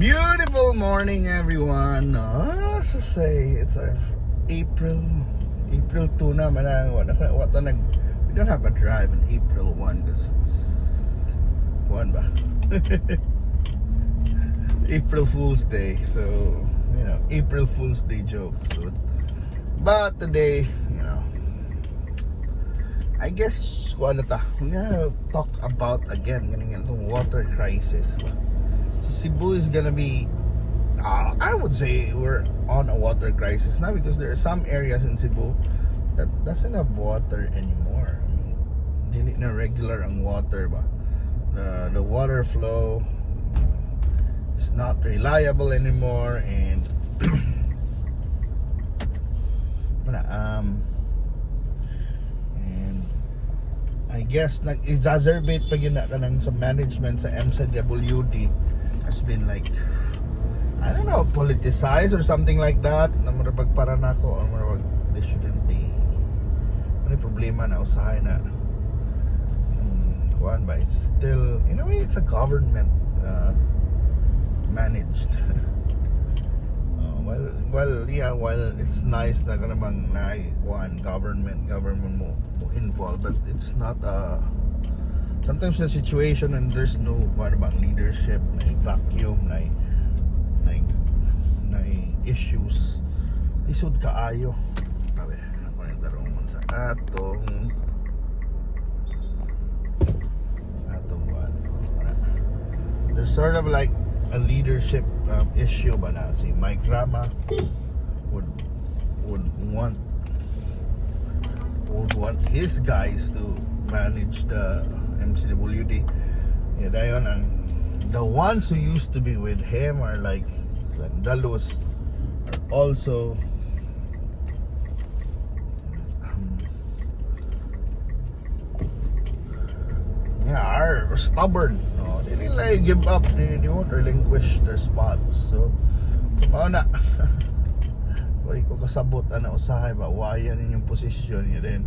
Beautiful morning, everyone. So say it's our April 2 na man. We don't have a drive on April 1 because it's 1 ba? April Fool's Day. So, April Fool's Day jokes. So, but today, I guess we're gonna talk about again itong water crisis. So Cebu is gonna be, I would say we're on a water crisis now because there are some areas in Cebu that doesn't have water anymore. I mean, hindi na regular ang water ba. The water flow is not reliable anymore, and and I guess nag-exacerbate pa yun na kanang sa management sa MCWD has been like, I don't know, politicized or something like that. Na marabag para na ako, or marabag they shouldn't be. May problema na usahay na kuan ba, it's still in a way it's a government managed. While it's nice na kanamang na government mo involved, but it's not sometimes the situation and there's no leadership, na vacuum, na issues lisod kaayo. Sabi ako yung tarong sa atong there's sort of like a leadership issue ba na si Mike Rama would want his guys to manage the MCWD. Dayon ang the ones who used to be with him are like Dalos are also are stubborn. They didn't like give up. They won't relinquish their spots. So mauna wali ko kasabot ana usahay ba waya ninyong posisyon niya din,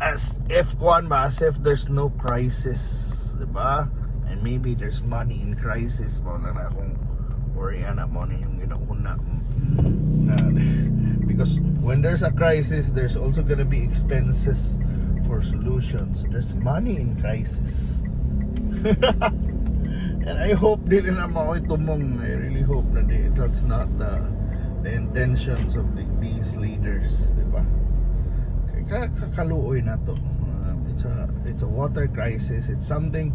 as if there's no crisis, diba? And maybe there's money in crisis. Mauna na akong worry ana mo na yung ginauna na because when there's a crisis there's also gonna be expenses for solutions. There's money in crisis. And I hope din na mo itumong. I really hope na that's not the intentions of these leaders, diba? Kaya kakaluoy na to. It's a water crisis. It's something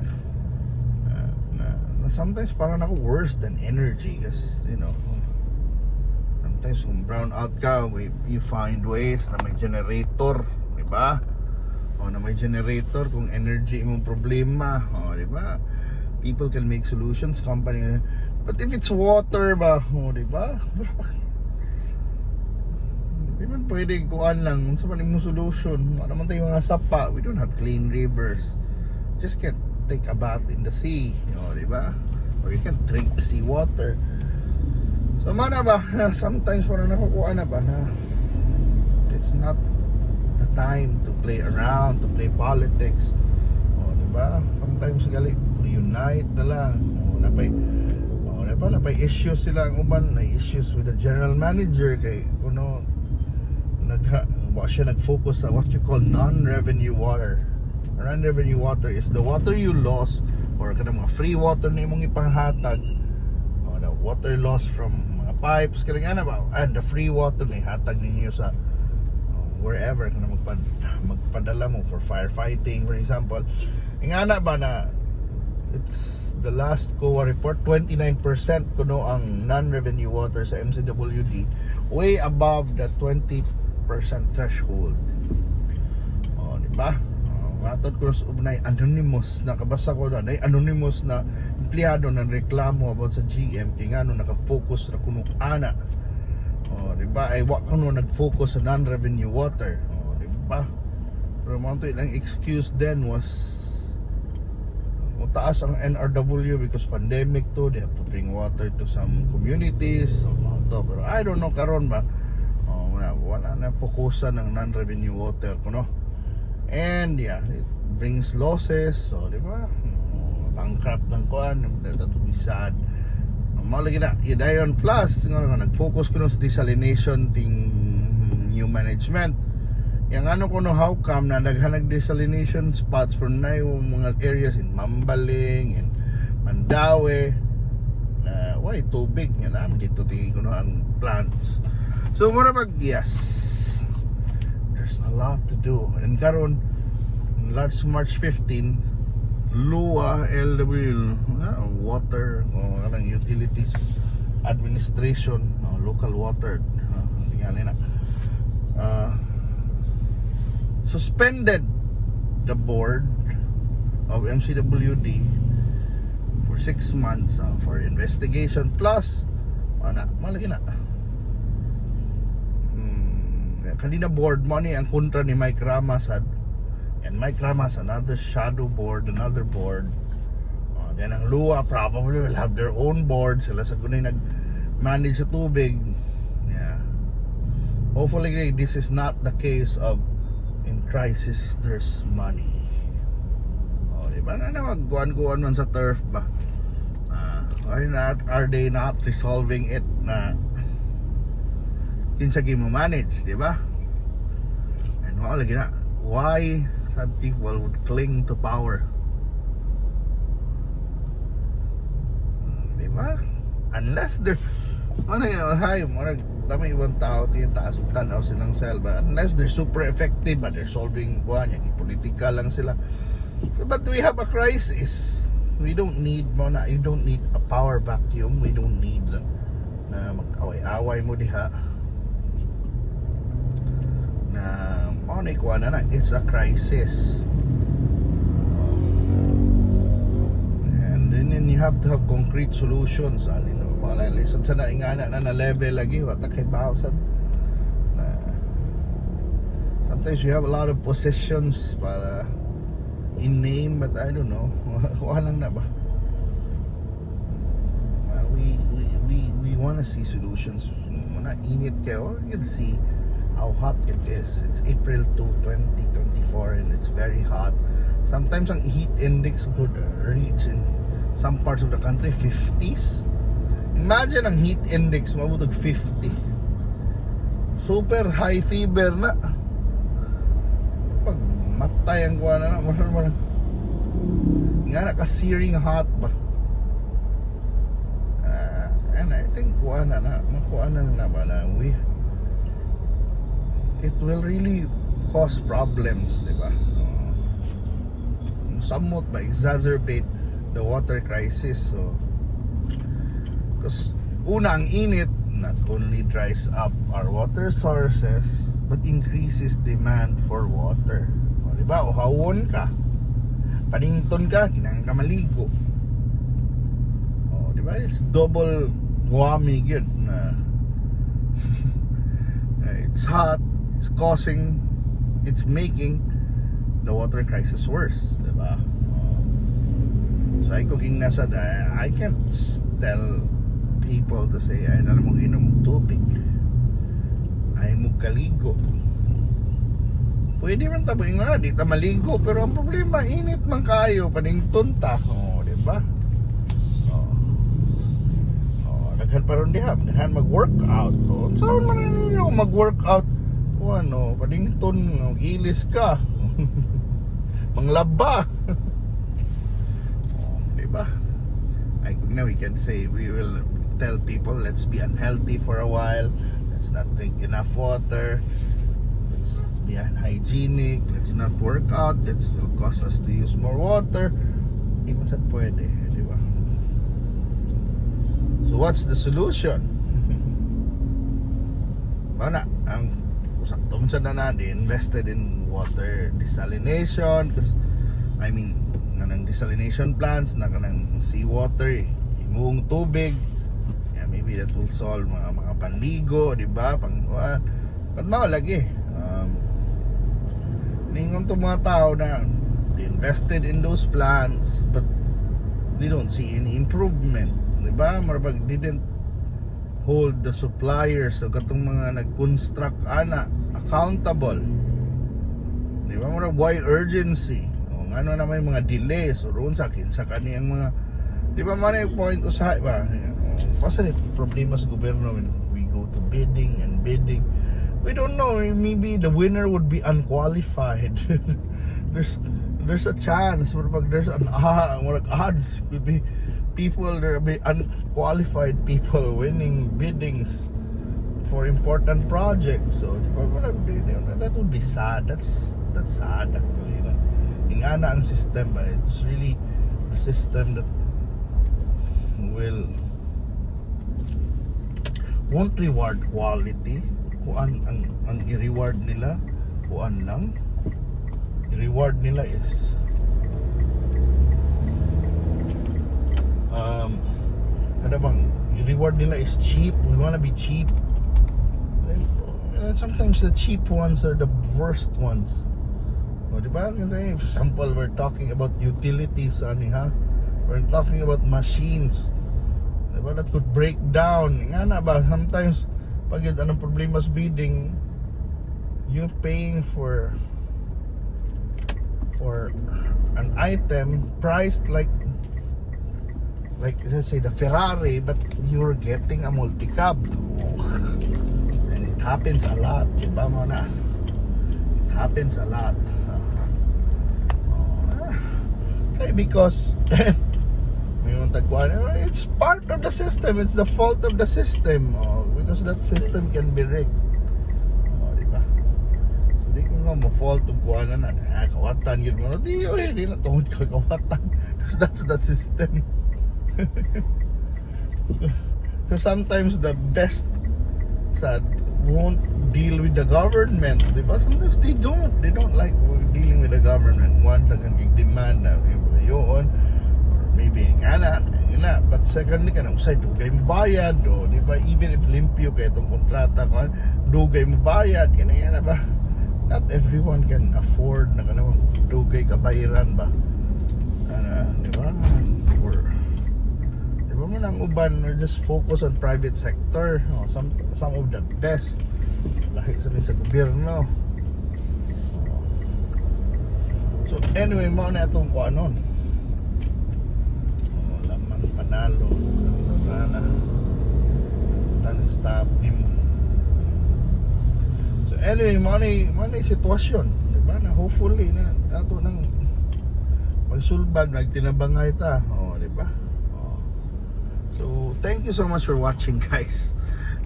na sometimes parang ako worse than energy, because sometimes kung brown out ka, you find ways na may generator, diba? O na may generator kung energy imong problema, o diba? People can make solutions, company. But if it's water ba, o diba? Di man pwede kuan lang sa man imong solution. Ano man tayo mga sapa, we don't have clean rivers. Just can't take a bath in the sea, o diba? Or you can drink the sea water. So mana ba, sometimes parang nakukuha na ba na it's not the time to play around, to play politics. O diba? Sometimes gali to unite na lang. Napay issues sila ang uban, na issues with the general manager kay siya nag-focus sa what you call non-revenue water. Non-revenue water is the water you lost, or kanang mga free water na imong ipanghatag, o the water lost from mga pipes kanang ba, and the free water na ihatag ninyo sa wherever kana magpadala mo for firefighting, for example. Ingana ba na it's the last COA report, 29% kuno ang non-revenue water sa MCWD, way above the 20% threshold. O diba? Matod ko sa ubnay anonymous, nakabasa ko na anonymous na empleyado ng reklamo about sa GM kay ngano naka-focus na kuno ana. O diba? Ay wa kuno nag-focus sa non-revenue water. O diba? Pero mga ilang excuse then was taas ang NRW because pandemic to, they have to bring water to some communities o mga to. Pero I don't know karon ba wala na fokusan ng non-revenue water kuno. And yeah, it brings losses, so di ba? bankrupt ng kuan, that to be sad. Mao lagi na idayon plus nga nag-focus kuno sa desalination ting new management. Yang ano kuno how come na naghanag desalination spots for na yung mga areas in Mambaling and Mandaue na why tubig nga naman dito tingin kuno ang plants. So mura pag yes, there's a lot to do. And karon last March 15 LUA, LW, water, anong utilities administration, local water, tingnan na, suspended the board of MCWD for 6 months for investigation plus malaki na kanina board mo ni ang kontra ni Mike Ramasad. And Mike Ramas, another shadow board, another board. Then ang LUA probably will have their own board. Sila sa kunay nag-manage sa tubig. Yeah. Hopefully this is not the case of in crisis there's money. Diba na magkuhan-kuhan man sa turf ba? Are they not resolving it na kinsa mo manage, diba? And lagi na, why some people would cling to power, diba? Unless they're dami ibang tao taas tanaw silang selva, unless they're super effective but they're solving kuhan yung politika lang sila. But we have a crisis. We don't need you don't need a power vacuum. We don't need na mag-away-away mo diha na it's a crisis. And then you have to have concrete solutions. Wala lisod sa naingana na level lagi wata kay bawsan. Sometimes you have a lot of possessions para in name, but I don't know. Kuha lang na ba? We want to see solutions. Muna init kayo. You can see how hot it is. It's April 2, 2024 and it's very hot. Sometimes ang heat index could reach in some parts of the country 50s. Imagine ang heat index mabutog 50. Super high fever na. Pag matay ang kuha na masyadong nga na ka-searing hot ba. And I think kuha na ba na it will really cause problems, diba? Somewhat ba exacerbate the water crisis. So because una ang init not only dries up our water sources but increases demand for water. Diba? O hawon ka, panington ka, kinang ka maligo. Diba? It's double whammy yun na it's hot, it's making the water crisis worse, diba? So ay kung nasa I can't tell people to say ay na mo inom tubig, ay mo kaligo. Pwede man tabo nga di ta maligo, pero ang problema init man kayo panington ta, diba? Daghan pa ron diha, daghan mag-workout. Saan man ninyo mag-workout? Padington, mag-ilis ka. Manglaba. Diba? We can say, we will tell people, let's be unhealthy for a while. Let's not drink enough water. Let's be unhygienic. Let's not work out. It will cause us to use more water. Di man sad pwede, diba? So what's the solution? Mana ang sakto man sad na invested in water desalination, because I mean nang desalination plants na kanang seawater imuong tubig. Yeah, maybe that will solve mga panligo, di ba? But lagi ningon to mga tao na they invested in those plants but they don't see any improvement. Diba? Marabag didn't hold the suppliers o katong mga nag-construct accountable. Diba? Marabag why urgency? ano na may mga delays o roon sa kaniyang mga, di ba man yung point usahay ba, kasi problema sa gobyerno when we go to bidding and bidding, we don't know, maybe the winner would be unqualified. there's a chance pag there's an odds could be people, there will be unqualified people winning biddings for important projects. So di ba, that would be sad. That's sad actually. Ingana ang system ba, it's really a system that won't reward quality. Kuan ang i-reward nila, kuan lang. I-reward nila is ano bang i-reward nila is cheap. We wanna be cheap. Sometimes the cheap ones are the worst ones. O, di ba? For example, we're talking about utilities, we're talking about machines. Di ba? That could break down. Nga na ba? Sometimes, pag yun, anong problema sa bidding, you're paying for an item priced like let's say the Ferrari, but you're getting a multi-cab. And it happens a lot, diba mo na? It happens a lot. Okay, because may mga tagwan, it's part of the system, it's the fault of the system, because that system can be rigged. Diba? So di ko nga ma-fault of kuha na kawatan yun mo, di na tungod ka kawatan, because that's the system. Because sometimes the best sad won't deal with the government, diba? Sometimes they don't like dealing with the government. One tagang demand na yun, or maybe nga na, but secondly ka na usay dugay mo bayad, diba? Even if limpyo kaya itong kontrata ko, dugay mo bayad, kaya na ba? Not everyone can afford na kanang dugay kabayaran ba, diba? Diba ang uban are just focus on private sector, some of the best lahi sa gobyerno. So anyway, mao na itong kuanon, lamang panalo na tan stop nimo. So anyway, mao na sitwasyon, diba, na hopefully na ato nang magsulbad, magtinabangay ta, diba? So thank you so much for watching, guys.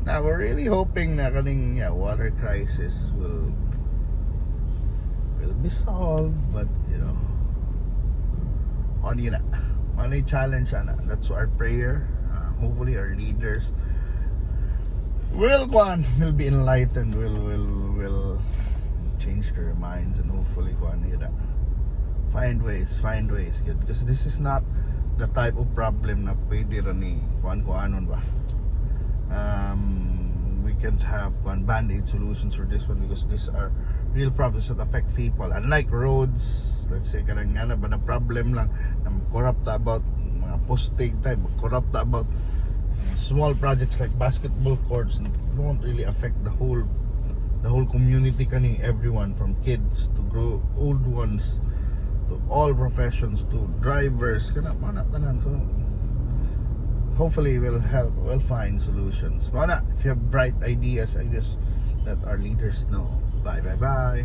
Now we're really hoping na kaning water crisis will be solved, but on yun na, on a challenge na. That's our prayer. Hopefully our leaders will be enlightened, will change their minds, and hopefully find ways good, because this is not the type of problem na pwede rin ni kuan-kuanon ba. We can't have band-aid solutions for this one, because these are real problems that affect people. Unlike roads, let's say kanang nga na ba na problem lang na corrupt about mga posting type, corrupt about small projects like basketball courts, don't really affect the whole community kani, everyone from kids to old ones to all professions to drivers kana man tanan. So hopefully we'll find solutions. If you have bright ideas, I guess let our leaders know. Bye.